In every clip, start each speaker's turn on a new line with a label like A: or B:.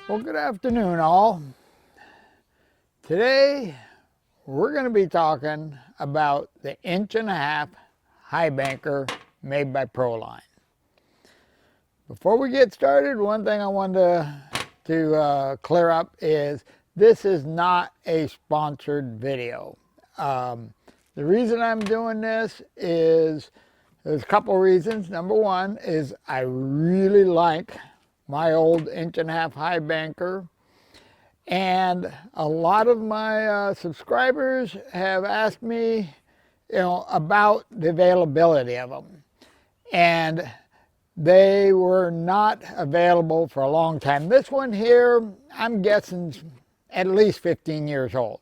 A: Well, good afternoon, all. Today, we're going to be talking about the 1.5" high banker made by Proline. Before we get started, one thing I wanted to clear up is this is not a sponsored video. The reason I'm doing this is there's a couple reasons. Number one is I really like my old 1.5" high banker, and a lot of my subscribers have asked me, about the availability of them, and they were not available for a long time. This one here, I'm guessing at least 15 years old,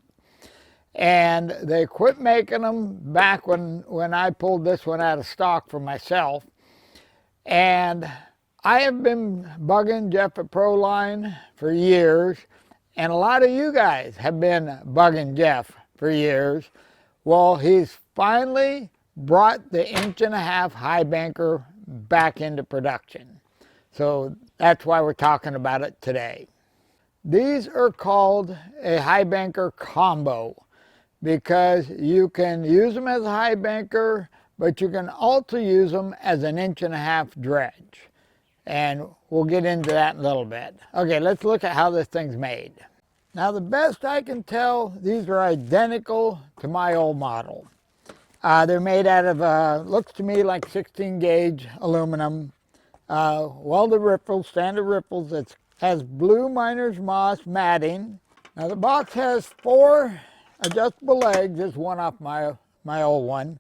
A: and they quit making them back when I pulled this one out of stock for myself. And I have been bugging Jeff at Proline for years, and a lot of you guys have been bugging Jeff for years. Well, he's finally brought the 1.5" high banker back into production. So that's why we're talking about it today. These are called a high banker combo because you can use them as a high banker, but you can also use them as an 1.5" dredge. And we'll get into that in a little bit. Okay, let's look at how this thing's made. Now, the best I can tell, these are identical to my old model. They're made out of, looks to me like 16 gauge aluminum, welded riffles, standard riffles. It has blue miner's moss matting. Now, the box has 4 adjustable legs. There's one off my old one.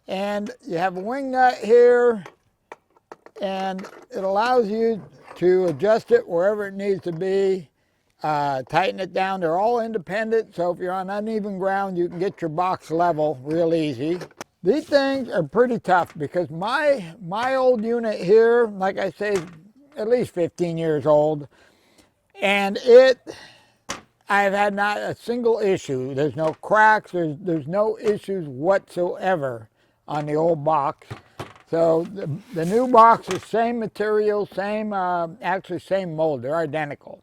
A: And you have a wing nut here, and it allows you to adjust it wherever it needs to be, tighten it down. They're all independent, so if you're on uneven ground, you can get your box level real easy. These things are pretty tough because my old unit here, like I say, is at least 15 years old, and I've had not a single issue. There's no cracks, there's no issues whatsoever on the old box. So the new box is same material, actually same mold. They're identical.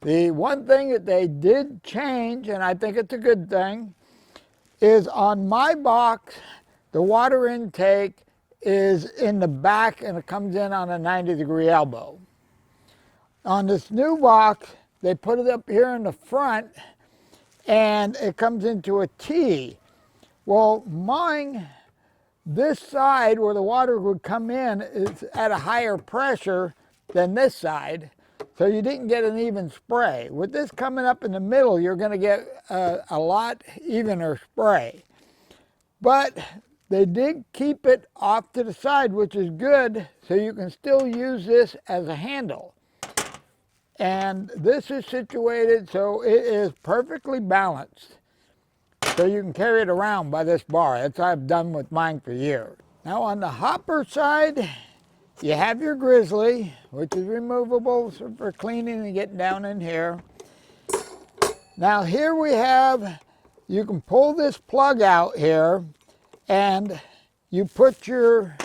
A: The one thing that they did change, and I think it's a good thing, is on my box, the water intake is in the back and it comes in on a 90-degree elbow. On this new box, they put it up here in the front and it comes into a T. Well, mine, this side where the water would come in is at a higher pressure than this side, so you didn't get an even spray. With this coming up in the middle, you're going to get a lot evener spray. But they did keep it off to the side, which is good, so you can still use this as a handle. And this is situated so it is perfectly balanced, so you can carry it around by this bar. That's what I've done with mine for years. Now, on the hopper side, you have your grizzly, which is removable for cleaning and getting down in here. Now, here we have, you can pull this plug out here, and you put your,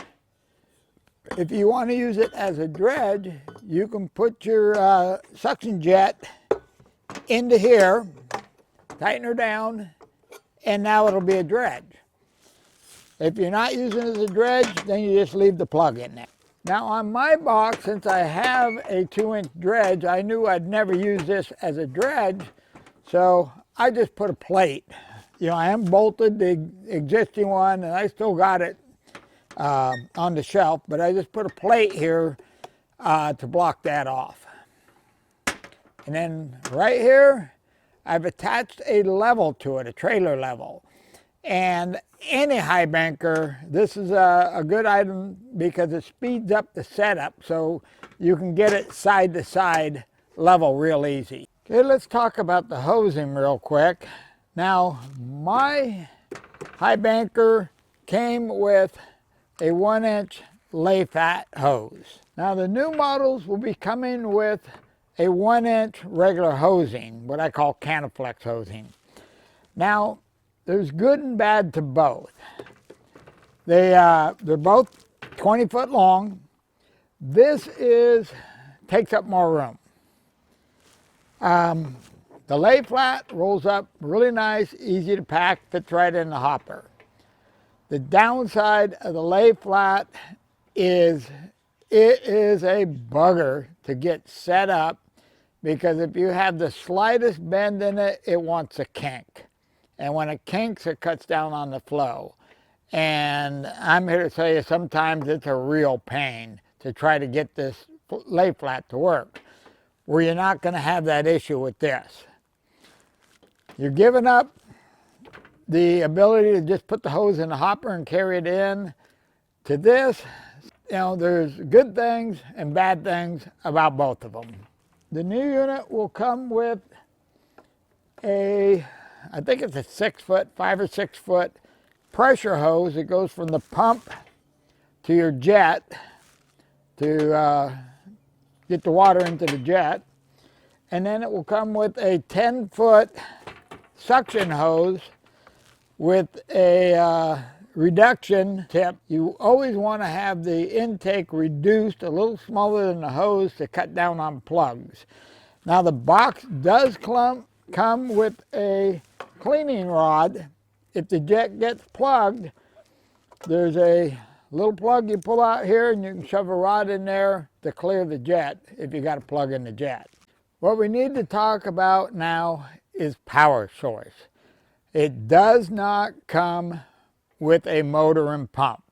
A: if you want to use it as a dredge, you can put your suction jet into here, tighten her down, and now it'll be a dredge. If you're not using it as a dredge, then you just leave the plug in there. Now, on my box, since I have a 2-inch dredge, I knew I'd never use this as a dredge, so I just put a plate. I unbolted the existing one, and I still got it on the shelf, but I just put a plate here to block that off. And then right here, I've attached a level to it, a trailer level. And any high banker, this is a good item because it speeds up the setup so you can get it side to side level real easy. Okay, let's talk about the hosing real quick. Now, my high banker came with a 1-inch lay fat hose. Now, the new models will be coming with a 1-inch regular hosing, what I call Canaflex hosing. Now, there's good and bad to both. They're both 20 foot long. This takes up more room. The lay flat rolls up really nice, easy to pack, fits right in the hopper. The downside of the lay flat is it is a bugger to get set up, because if you have the slightest bend in it, it wants a kink. And when it kinks, it cuts down on the flow. And I'm here to tell you, sometimes it's a real pain to try to get this lay flat to work, where you're not going to have that issue with this. You're giving up the ability to just put the hose in the hopper and carry it in. To this, you know, there's good things and bad things about both of them. The new unit will come with I think it's a 6-foot, 5 or 6 foot pressure hose that goes from the pump to your jet to get the water into the jet. And then it will come with a 10-foot suction hose with a reduction tip. You always want to have the intake reduced a little smaller than the hose to cut down on plugs. Now the box does come with a cleaning rod. If the jet gets plugged, there's a little plug you pull out here and you can shove a rod in there to clear the jet if you got a plug in the jet. What we need to talk about now is power source. It does not come with a motor and pump.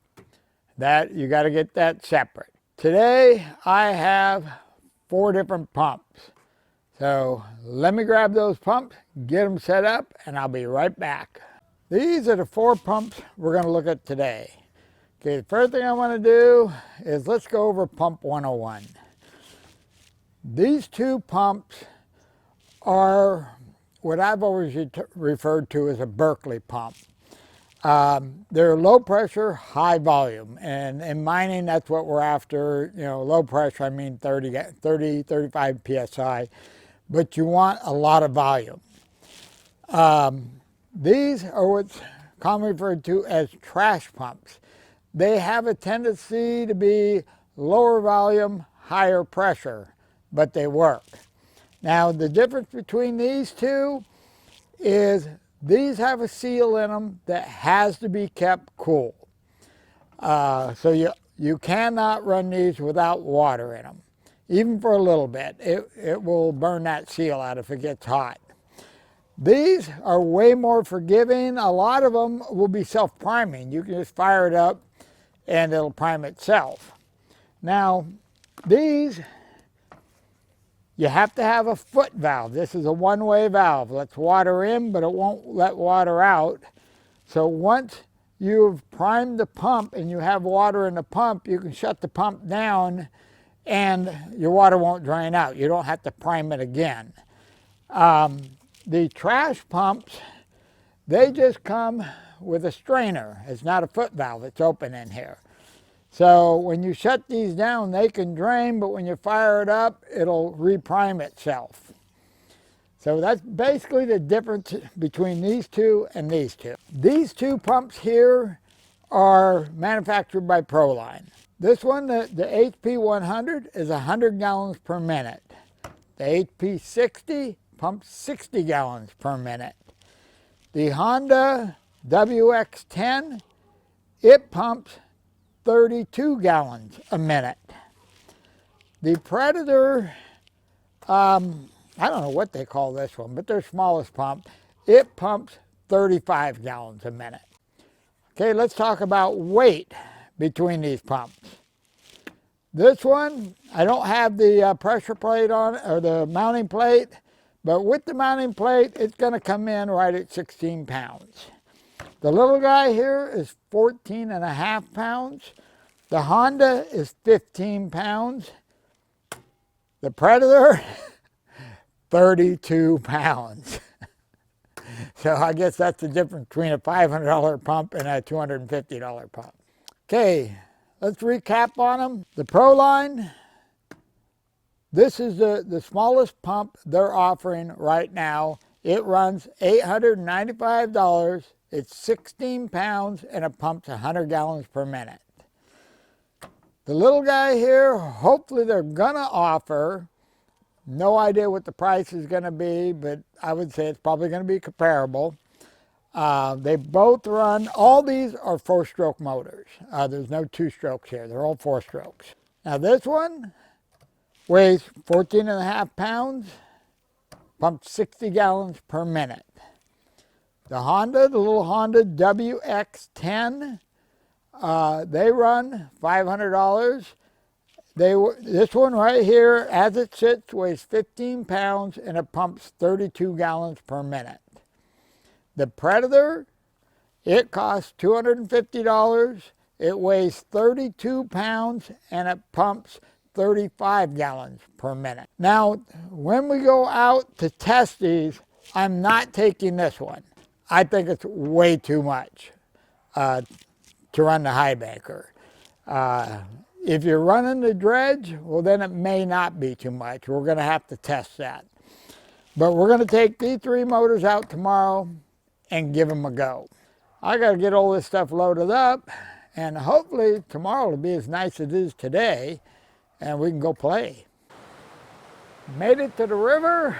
A: That you got to get that separate. Today I have 4 different pumps. So let me grab those pumps, get them set up, and I'll be right back. These are the 4 pumps we're going to look at today. Okay, the first thing I want to do is let's go over pump 101. These 2 pumps are what I've always referred to as a Berkeley pump. They're low pressure, high volume, and in mining that's what we're after. You know, low pressure, I mean 35 psi, but you want a lot of volume. These are what's commonly referred to as trash pumps. They have a tendency to be lower volume, higher pressure, but they work. Now the difference between these 2 is these have a seal in them that has to be kept cool. So you cannot run these without water in them, even for a little bit. It will burn that seal out if it gets hot. These are way more forgiving. A lot of them will be self-priming. You can just fire it up and it'll prime itself. Now these, you have to have a foot valve. This is a one-way valve. Lets water in, but it won't let water out. So once you've primed the pump and you have water in the pump, you can shut the pump down and your water won't drain out. You don't have to prime it again. The trash pumps, they just come with a strainer. It's not a foot valve, it's open in here. So when you shut these down, they can drain, but when you fire it up, it'll reprime itself. So that's basically the difference between these 2 and these 2. These 2 pumps here are manufactured by Proline. This one, the HP 100, is 100 gallons per minute. The HP 60 pumps 60 gallons per minute. The Honda WX10, it pumps 32 gallons a minute. The Predator, I don't know what they call this one, but their smallest pump, it pumps 35 gallons a minute. Okay, let's talk about weight between these pumps. This one, I don't have the pressure plate on it, or the mounting plate, but with the mounting plate, it's going to come in right at 16 pounds. The little guy here is 14.5 pounds. The Honda is 15 pounds. The Predator, 32 pounds. So I guess that's the difference between a $500 pump and a $250 pump. Okay, let's recap on them. The Proline, this is the smallest pump they're offering right now. It runs $895. It's 16 pounds and it pumps 100 gallons per minute. The little guy here, hopefully they're gonna offer No idea what the price is going to be, but I would say it's probably going to be comparable. They both run, all these are 4-stroke motors. There's no 2 strokes here. They're all 4 strokes. Now this one weighs 14.5 pounds, pumps 60 gallons per minute. The little Honda WX10, they run $500. This one right here, as it sits, weighs 15 pounds and it pumps 32 gallons per minute. The Predator, it costs $250. It weighs 32 pounds and it pumps 35 gallons per minute. Now, when we go out to test these, I'm not taking this one. I think it's way too much to run the highbanker. If you're running the dredge, well, then it may not be too much. We're going to have to test that. But we're going to take these 3 motors out tomorrow and give them a go. I got to get all this stuff loaded up, and hopefully tomorrow will be as nice as it is today, and we can go play. Made it to the river.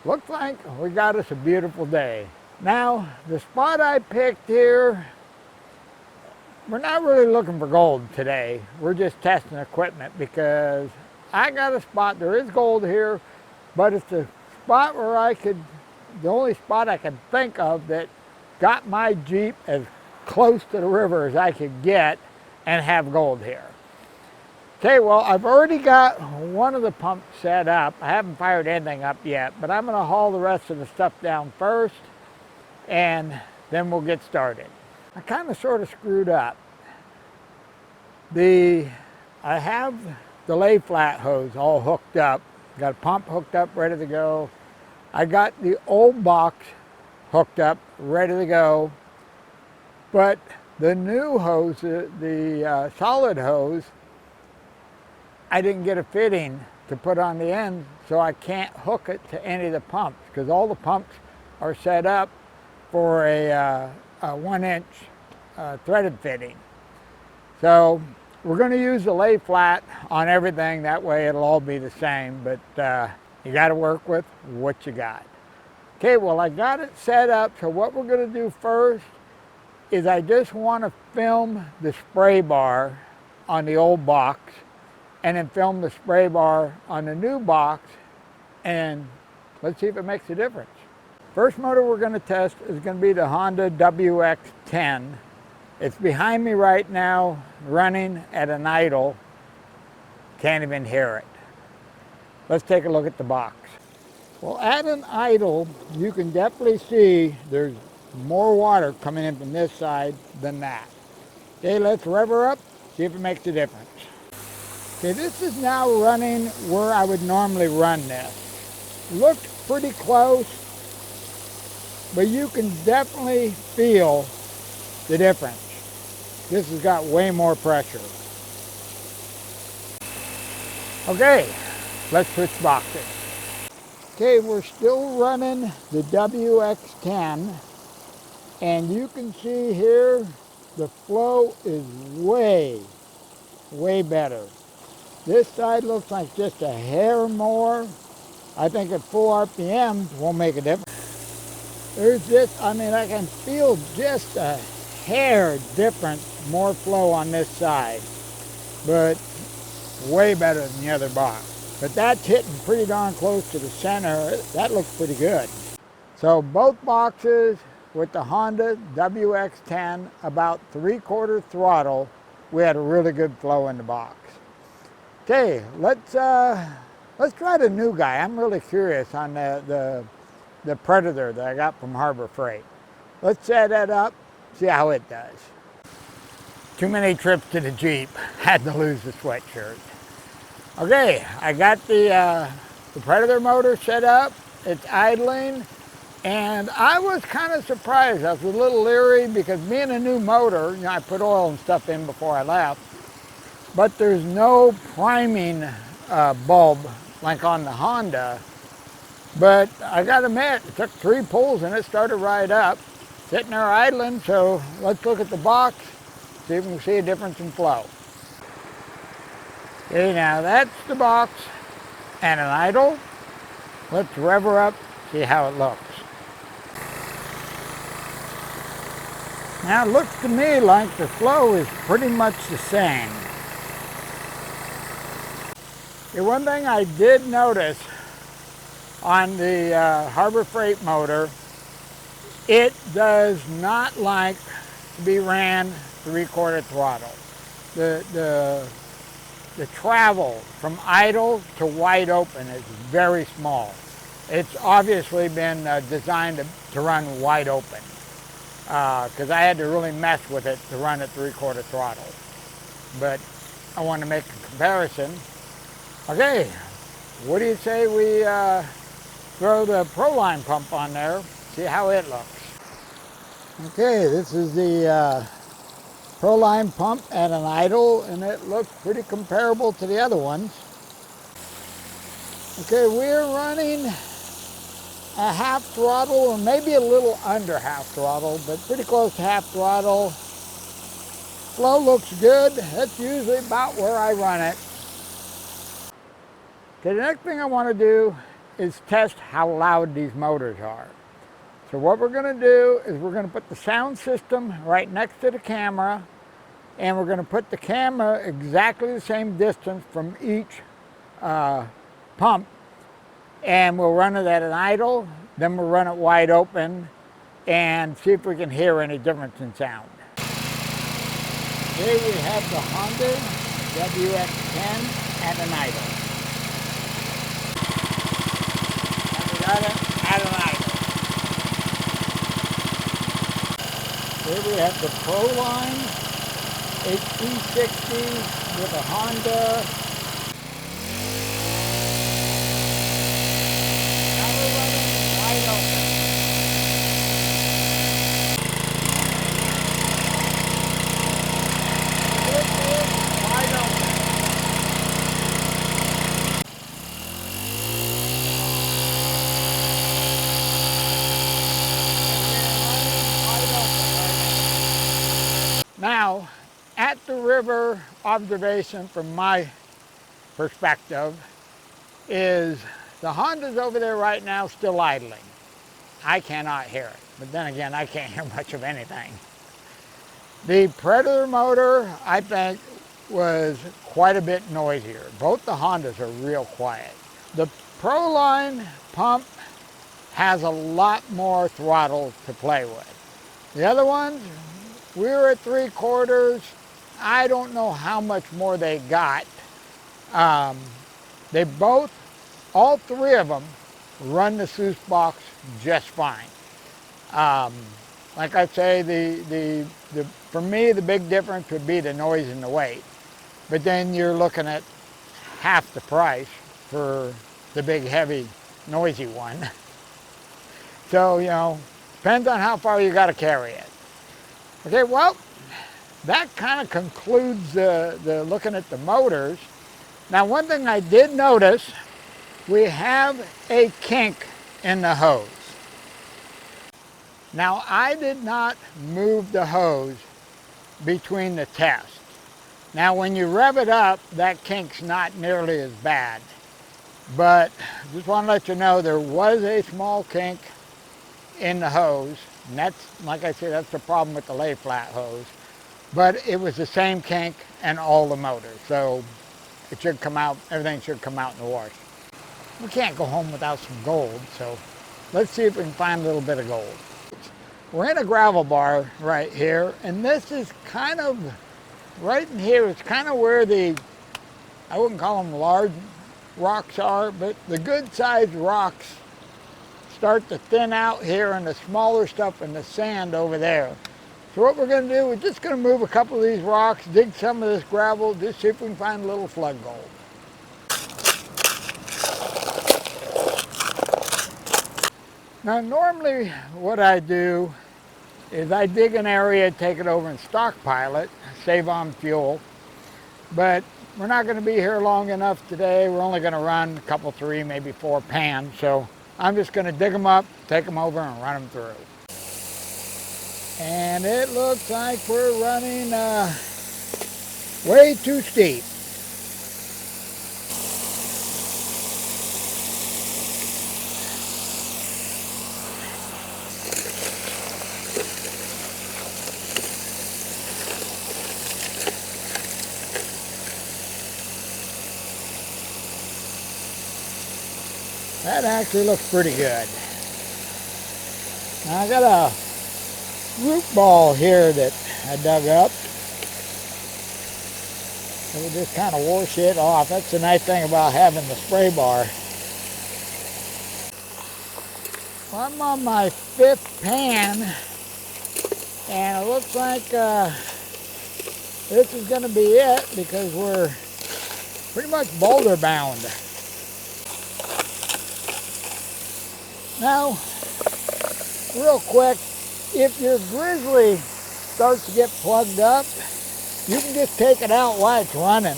A: Looks like we got us a beautiful day. Now, the spot I picked here, we're not really looking for gold today. We're just testing equipment because I got a spot, there is gold here, but it's a spot where the only spot I could think of that got my Jeep as close to the river as I could get and have gold here. Okay, well, I've already got one of the pumps set up. I haven't fired anything up yet, but I'm gonna haul the rest of the stuff down first and then we'll get started. I kind of sort of screwed up. I have the lay flat hose all hooked up. Got a pump hooked up, ready to go. I got the old box hooked up, ready to go. But the new hose, the solid hose, I didn't get a fitting to put on the end, so I can't hook it to any of the pumps because all the pumps are set up for a 1-inch threaded fitting. So we're going to use the lay flat on everything. That way it'll all be the same, but you got to work with what you got. Okay, well, I got it set up. So what we're going to do first is I just want to film the spray bar on the old box and then film the spray bar on the new box, and let's see if it makes a difference. First motor we're going to test is going to be the Honda WX10. It's behind me right now, running at an idle. Can't even hear it. Let's take a look at the box. Well, at an idle, you can definitely see there's more water coming in from this side than that. Okay, let's rev her up, see if it makes a difference. Okay, this is now running where I would normally run this. Looked pretty close, but you can definitely feel the difference. This has got way more pressure. Okay, let's switch boxes. Okay, we're still running the WX10, and you can see here the flow is way better. This side looks like just a hair more. I think at full RPM won't make a difference. There's just, I can feel just a hair difference, more flow on this side, but way better than the other box. But that's hitting pretty darn close to the center. That looks pretty good. So both boxes with the Honda WX10, about 3/4 throttle, we had a really good flow in the box. Okay, let's try the new guy. I'm really curious on the Predator that I got from Harbor Freight. Let's set that up, see how it does. Too many trips to the Jeep, had to lose the sweatshirt. Okay, I got the Predator motor set up, it's idling, and I was kind of surprised. I was a little leery because being a new motor, I put oil and stuff in before I left, but there's no priming bulb like on the Honda. But I gotta admit, it took 3 pulls and it started right up. Sitting there idling, so let's look at the box, see if we can see a difference in flow. Okay, now that's the box and an idle. Let's rev her up, see how it looks. Now it looks to me like the flow is pretty much the same. The one thing I did notice on the Harbor Freight motor, it does not like to be ran 3/4 throttle. The travel from idle to wide open is very small. It's obviously been designed to run wide open because I had to really mess with it to run at 3/4 throttle. But I want to make a comparison. Okay, what do you say we throw the Proline pump on there, see how it looks. Okay, this is the Proline pump at an idle, and it looks pretty comparable to the other ones. Okay, we're running a half throttle, or maybe a little under half throttle, but pretty close to half throttle. Flow looks good. That's usually about where I run it. Okay, the next thing I want to do is test how loud these motors are. So what we're going to do is we're going to put the sound system right next to the camera, and we're going to put the camera exactly the same distance from each pump, and we'll run it at an idle, then we'll run it wide open and see if we can hear any difference in sound. Here we have the Honda WX10 at an idle. And we got it at an idle. Here we have the Proline HD60 with a Honda. Now we're running wide open. Wide open. Now, at the river observation from my perspective is the Honda's over there right now still idling. I cannot hear it, but then again, I can't hear much of anything. The Predator motor, I think, was quite a bit noisier. Both the Hondas are real quiet. The Proline pump has a lot more throttle to play with. The other ones, we were at 3/4. I don't know how much more they got. They both, all three of them, run the sluice box just fine. Like I say, for me, the big difference would be the noise and the weight. But then you're looking at half the price for the big, heavy, noisy one. So, you know, depends on how far you got to carry it. Okay, well, that kind of concludes the looking at the motors. Now, one thing I did notice, we have a kink in the hose. Now, I did not move the hose between the tests. Now, when you rev it up, that kink's not nearly as bad. But just want to let you know there was a small kink in the hose. And that's, like I said, that's the problem with the lay flat hose. But it was the same kink in all the motors. So it should come out, everything should come out in the wash. We can't go home without some gold, so let's see if we can find a little bit of gold. We're in a gravel bar right here, and this is kind of, right in here, it's kind of where I wouldn't call them large rocks are, but the good sized rocks start to thin out here, and the smaller stuff in the sand over there. So what we're going to do, we're just going to move a couple of these rocks, dig some of this gravel, just see if we can find a little flood gold. Now normally what I do is I dig an area, take it over and stockpile it, save on fuel. But we're not going to be here long enough today. We're only going to run a couple, 3, maybe 4 pans. So I'm just going to dig them up, take them over and run them through. And it looks like we're running way too steep. That actually looks pretty good. Now I got a root ball here that I dug up. So we just kind of wash it off. That's the nice thing about having the spray bar. Well, I'm on my 5th pan, and it looks like this is going to be it because we're pretty much boulder bound. Now, real quick, if your grizzly starts to get plugged up, you can just take it out while it's running.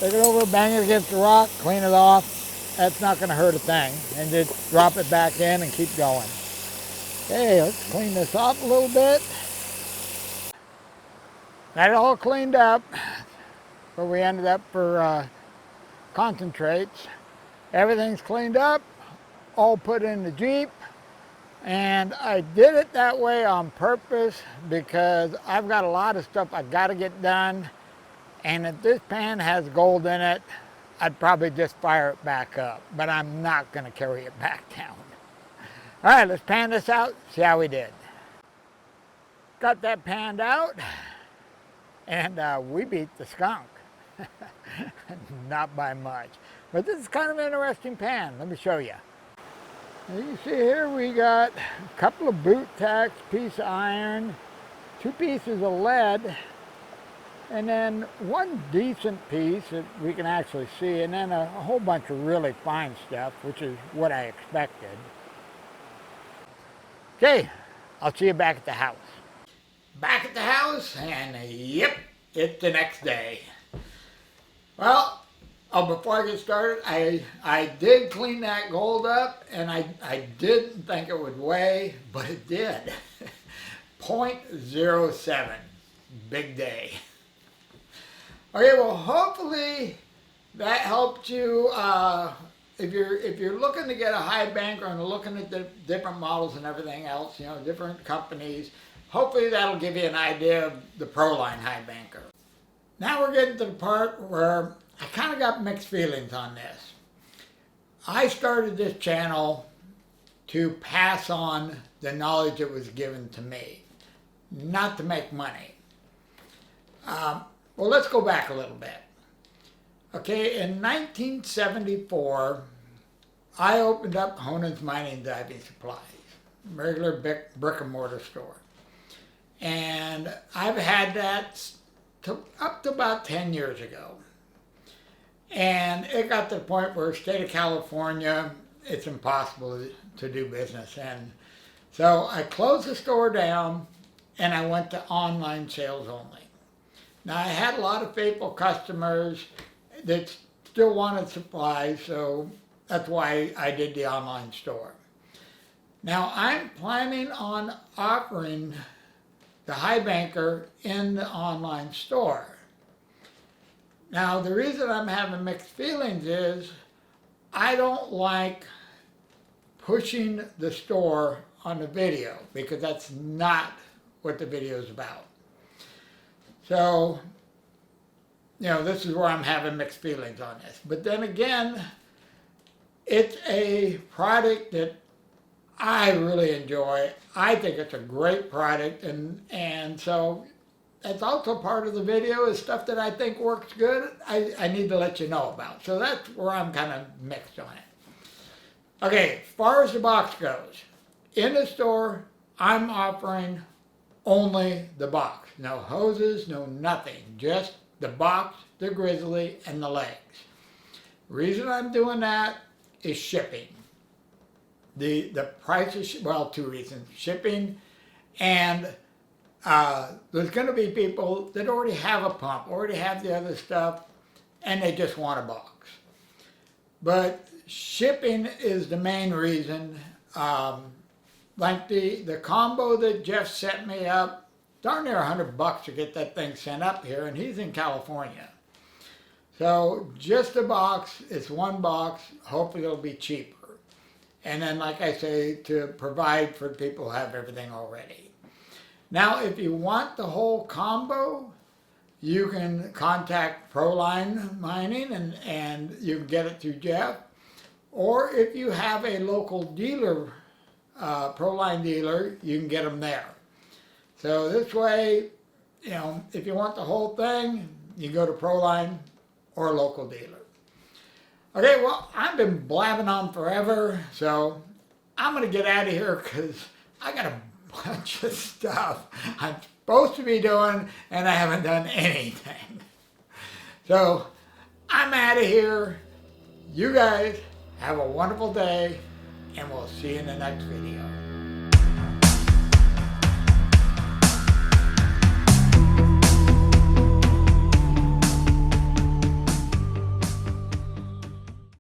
A: Take it over, bang it against the rock, clean it off. That's not going to hurt a thing. And just drop it back in and keep going. Okay, let's clean this off a little bit. Got it all cleaned up. Where we ended up for concentrates. Everything's cleaned up, all put in the Jeep. And I did it that way on purpose because I've got a lot of stuff I've got to get done. And if this pan has gold in it, I'd probably just fire it back up. But I'm not going to carry it back down. All right, let's pan this out, see how we did. Got that panned out, and we beat the skunk. Not by much. But this is kind of an interesting pan. Let me show you. As you can see here, we got a couple of boot tacks, piece of iron, 2 pieces of lead, and then one decent piece that we can actually see, and then a whole bunch of really fine stuff, which is what I expected. Okay, I'll see you back at the house. Back at the house, and yep, it's the next day. Well, before I get started, I did clean that gold up, and I didn't think it would weigh, but it did. 0.07, big day. Okay, well, hopefully that helped you. If you're looking to get a high banker and looking at the different models and everything else, you know, different companies, hopefully that'll give you an idea of the Proline high banker. Now we're getting to the part where I kind of got mixed feelings on this. I started this channel to pass on the knowledge that was given to me, not to make money. Well, let's go back a little bit. Okay, in 1974, I opened up Honan's Mining Diving Supplies, regular brick and mortar store. And I've had that up to about 10 years ago. And it got to the point where state of California, it's impossible to do business. And so I closed the store down and I went to online sales only. Now I had a lot of faithful customers that still wanted supplies, so that's why I did the online store. Now I'm planning on offering the high banker in the online store. Now the reason I'm having mixed feelings is I don't like pushing the store on the video because that's not what the video is about. So, you know, this is where I'm having mixed feelings on this. But then again, it's a product that I really enjoy. I think it's a great product, and so it's also part of the video is stuff that I think works good. I need to let you know about. So that's where I'm kind of mixed on it. Okay, as far as the box goes, in the store, I'm offering only the box. No hoses, no nothing. Just the box, the grizzly, and the legs. The reason I'm doing that is shipping. The price is, well, 2 reasons. Shipping, and there's going to be people that already have a pump, already have the other stuff, and they just want a box. But shipping is the main reason. Like the combo that Jeff set me up, darn near $100 to get that thing sent up here, and he's in California. So just a box, it's one box, hopefully it'll be cheaper. And then, like I say, to provide for people who have everything already. Now, if you want the whole combo, you can contact Proline Mining and you can get it through Jeff. Or if you have a local dealer, Proline dealer, you can get them there. So this way, you know, if you want the whole thing, you go to Proline or a local dealer. Okay, well, I've been blabbing on forever, so I'm going to get out of here because I got a bunch of stuff I'm supposed to be doing and I haven't done anything. So I'm out of here. You guys have a wonderful day and we'll see you in the next video.